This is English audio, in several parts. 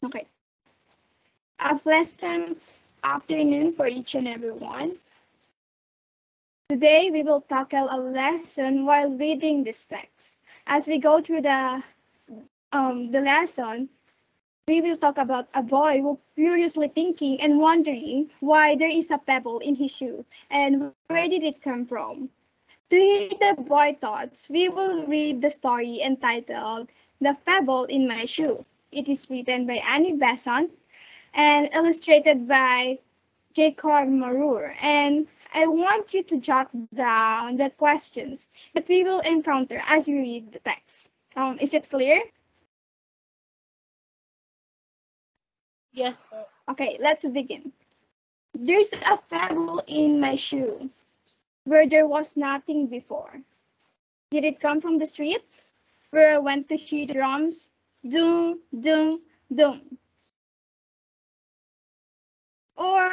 Okay. A pleasant afternoon for each and everyone. Today we will tackle a lesson while reading this text. As we go through the lesson, we will talk about a boy who curiously thinking and wondering why there is a pebble in his shoe and where did it come from. To hear the boy thoughts, we will read the story entitled The Pebble in My Shoe. It is written by Annie Besant and illustrated by Jacob Marur. And I want you to jot down the questions that we will encounter as we read the text. Is it clear? Yes, po. Okay, let's begin. There's a pebble in my shoe where there was nothing before. Did it come from the street where I went to hear the drums? Doom, doom, doom. Or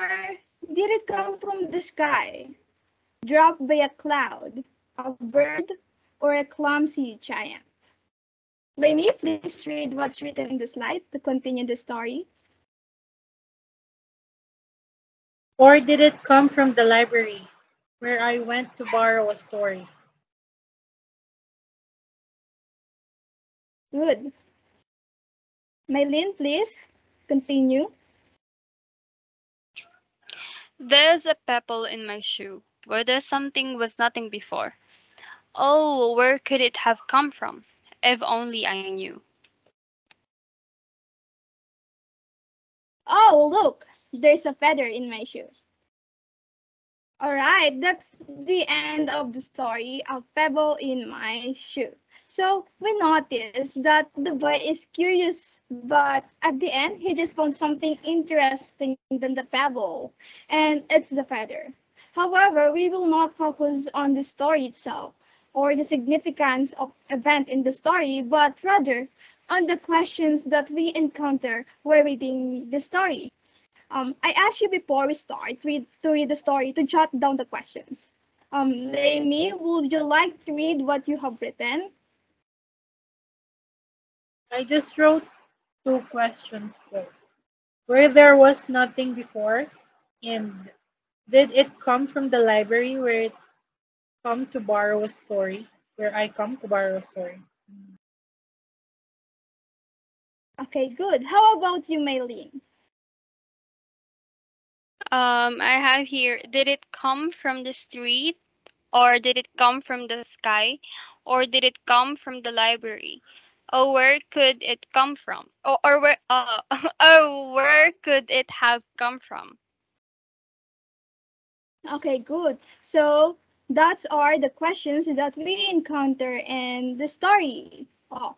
did it come from the sky, dropped by a cloud, a bird, or a clumsy giant? Lainey, please read what's written in the slide to continue the story. Or did it come from the library where I went to borrow a story? Good. Mylene, please continue. There's a pebble in my shoe, where there's something was nothing before. Oh, where could it have come from? If only I knew. Oh, look, there's a feather in my shoe. All right, that's the end of the story of Pebble in My Shoe. So we notice that the boy is curious, but at the end, he just found something interesting than the pebble, and it's the feather. However, we will not focus on the story itself or the significance of event in the story, but rather on the questions that we encounter while reading the story. I asked you before we start to read the story to jot down the questions. Lainey, would you like to read what you have written? I just wrote two questions though. Where there was nothing before, and did it come from the library where it come to borrow a story? Where I come to borrow a story. Okay, good. How about you, Maylene? I have here, did it come from the street? Or did it come from the sky? Or did it come from the library? Oh, where could it come from? Or where, oh, where could it have come from? Okay, good. So that's are the questions that we encounter in the story. Oh,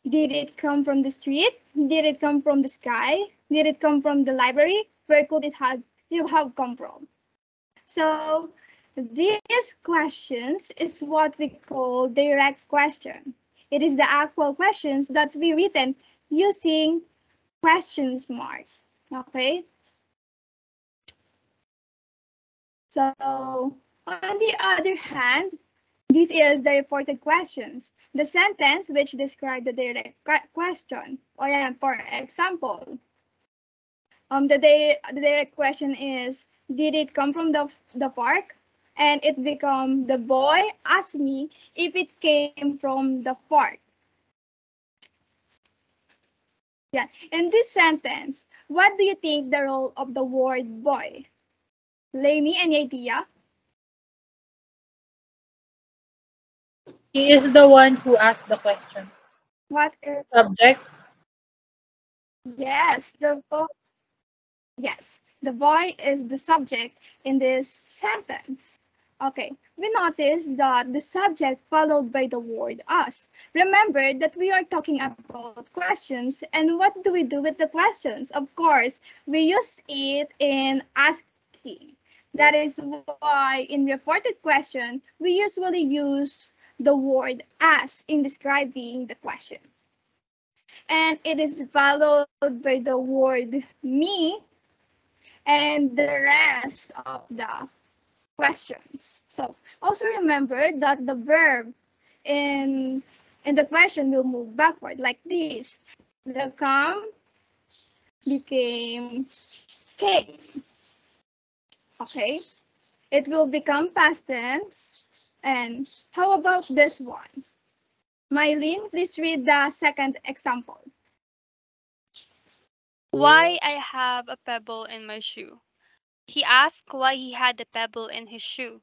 did it come from the street? Did it come from the sky? Did it come from the library? Where could it have come from? So these questions is what we call direct question. It is the actual questions that we written using questions mark. Okay. So on the other hand, this is the reported questions. The sentence which describe the direct question. Or for example, the direct question is, did it come from the park? And it become, the boy asked me if it came from the park. Yeah. In this sentence, what do you think the role of the word boy? Lainey, any idea? He is the one who asked the question. What is, Subject. yes, the boy is the subject in this sentence. Okay, we notice that the subject followed by the word us. Remember that we are talking about questions, and what do we do with the questions? Of course, we use it in asking. That is why in reported question, we usually use the word as in describing the question. And it is followed by the word me and the rest of the questions. So also remember that the verb in the question will move backward like this. The come, became cave. Okay, it will become past tense. And how about this one? Mylene, please read the second example. Why I have a pebble in my shoe. He asked why he had a pebble in his shoe.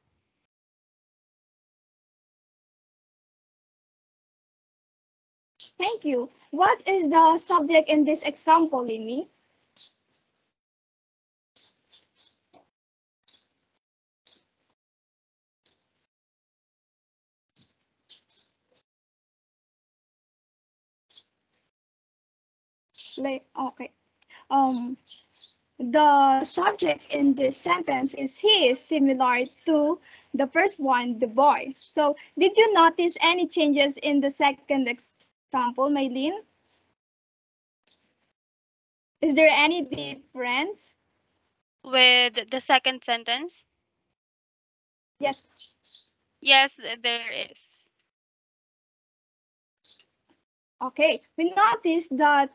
Thank you. What is the subject in this example, Lini? Like, okay. Um, the subject in this sentence is he is similar to the first one, the boy. So, did you notice any changes in the second example, Mylene? Is there any difference? With the second sentence, Yes. yes, there is. Okay. We noticed that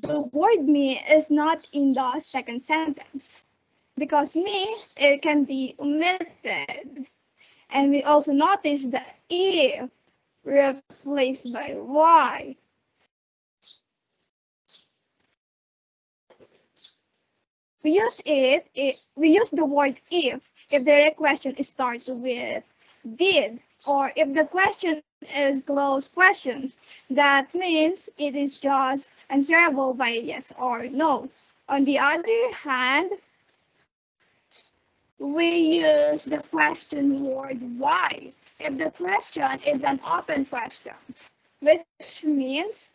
the word me is not in the second sentence because me, it can be omitted. And we also notice the if replaced by why. We use the word if the direct question starts with did, or if the question is closed questions, that means it is just answerable by yes or no. On the other hand, we use the question word why if the question is an open question, which means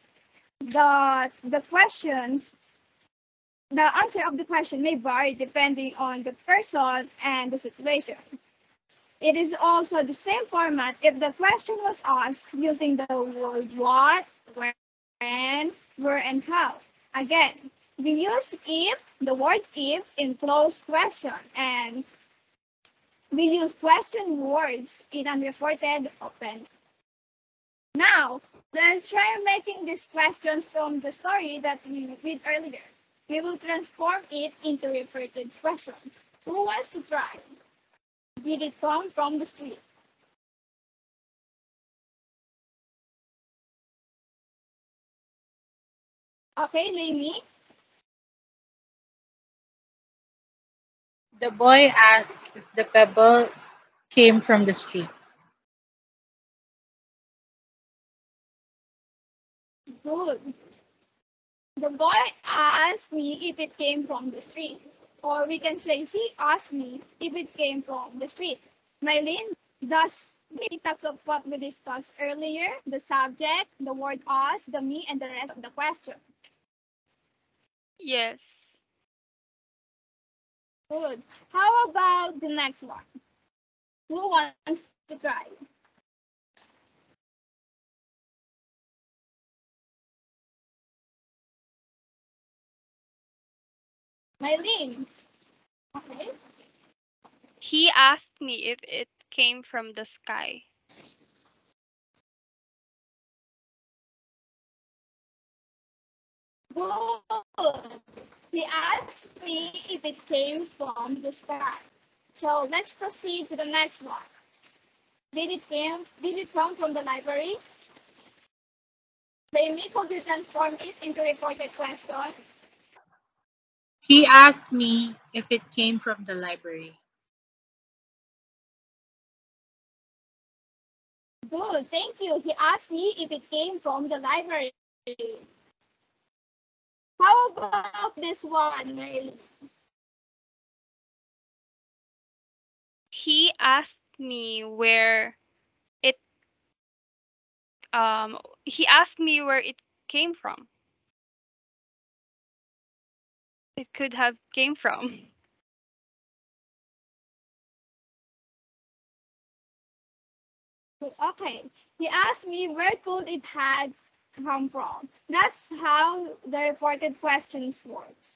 that the answer of the question may vary depending on the person and the situation. It is also the same format if the question was asked using the word what, when, where, and how. Again, we use if, the word if, in closed question, and we use question words in unreported open. Now, let's try making these questions from the story that we read earlier. We will transform it into reported questions. Who wants to try? Did it come from the street? Okay, Lainey. The boy asked if the pebble came from the street. Good. The boy asked me if it came from the street. Or we can say he asked me if it came from the street. Mylene, does the types of what we discussed earlier, the subject, the word us, the me, and the rest of the question. Yes. Good. How about the next one? Who wants to try? Mylene. Okay. He asked me if it came from the sky. Good. He asked me if it came from the sky. So let's proceed to the next one. Did it come from the library? Maybe could you transform it into reported question? He asked me if it came from the library. Good, thank you. He asked me if it came from the library. How about this one, Riley? He asked me where it um he asked me where it came from. It could have came from. Okay, he asked me where could it had come from. That's how the reported questions works.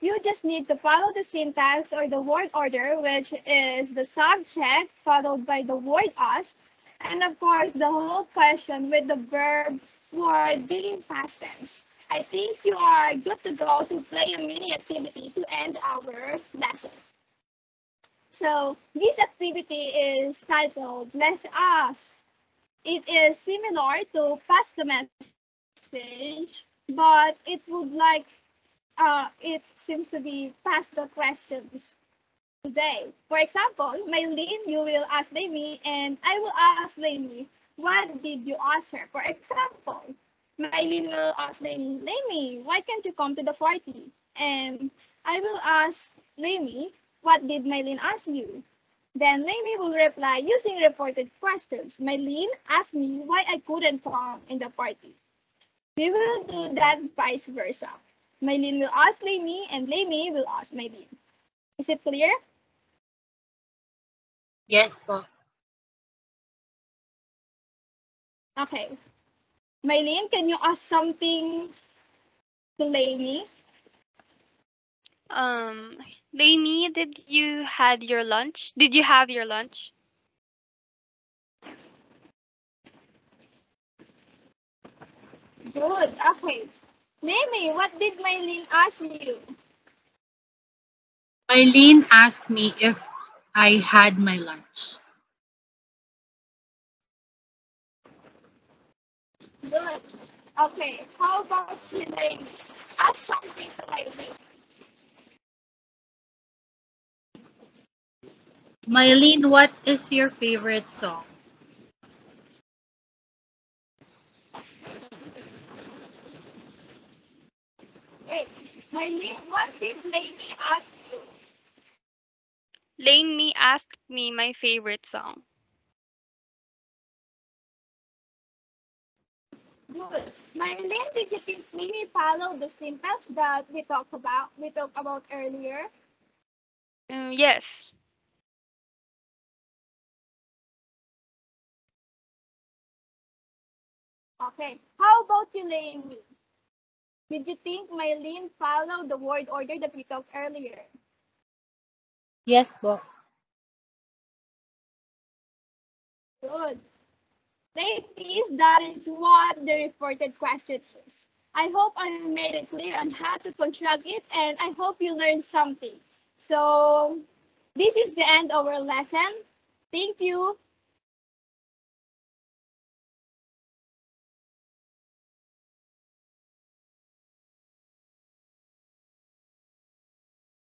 You just need to follow the syntax or the word order, which is the subject followed by the word us, and of course the whole question with the verb word being past tense. I think you are good to go to play a mini activity to end our lesson. So this activity is titled Bless Us. It is similar to Pass the Message, but it would like it seems to be Pass the Questions today. For example, Maylene, you will ask Lainey, and I will ask Lainey, what did you ask her? For example, Maylene will ask Lainey, why can't you come to the party? And I will ask Lainey, what did Maylene ask you? Then Lainey will reply using reported questions. Maylene asked me why I couldn't come in the party. We will do that vice versa. Maylene will ask Lainey, and Lainey will ask Maylene. Is it clear? Yes po. Okay. Maylene, can you ask something to Lainey? Um, Lainey, did you had your lunch? Did you have your lunch? Good. Okay. Lainey, what did Maylene ask you? Eileen asked me if I had my lunch. Good. Okay. How about you, Lainey? Ask something to Maylene. Mylene, what is your favorite song? Hey, Maylene, what did Lainey ask you? Lainey asked me my favorite song. Good. Maylene, did you think Lainey followed the syntax that we talked about earlier? Yes. Okay. How about you, Lainey? Did you think Maylene followed the word order that we talked earlier? Yes po. Good. Ladies, that is what the reported question is. I hope I made it clear on how to construct it, and I hope you learned something. So, this is the end of our lesson. Thank you.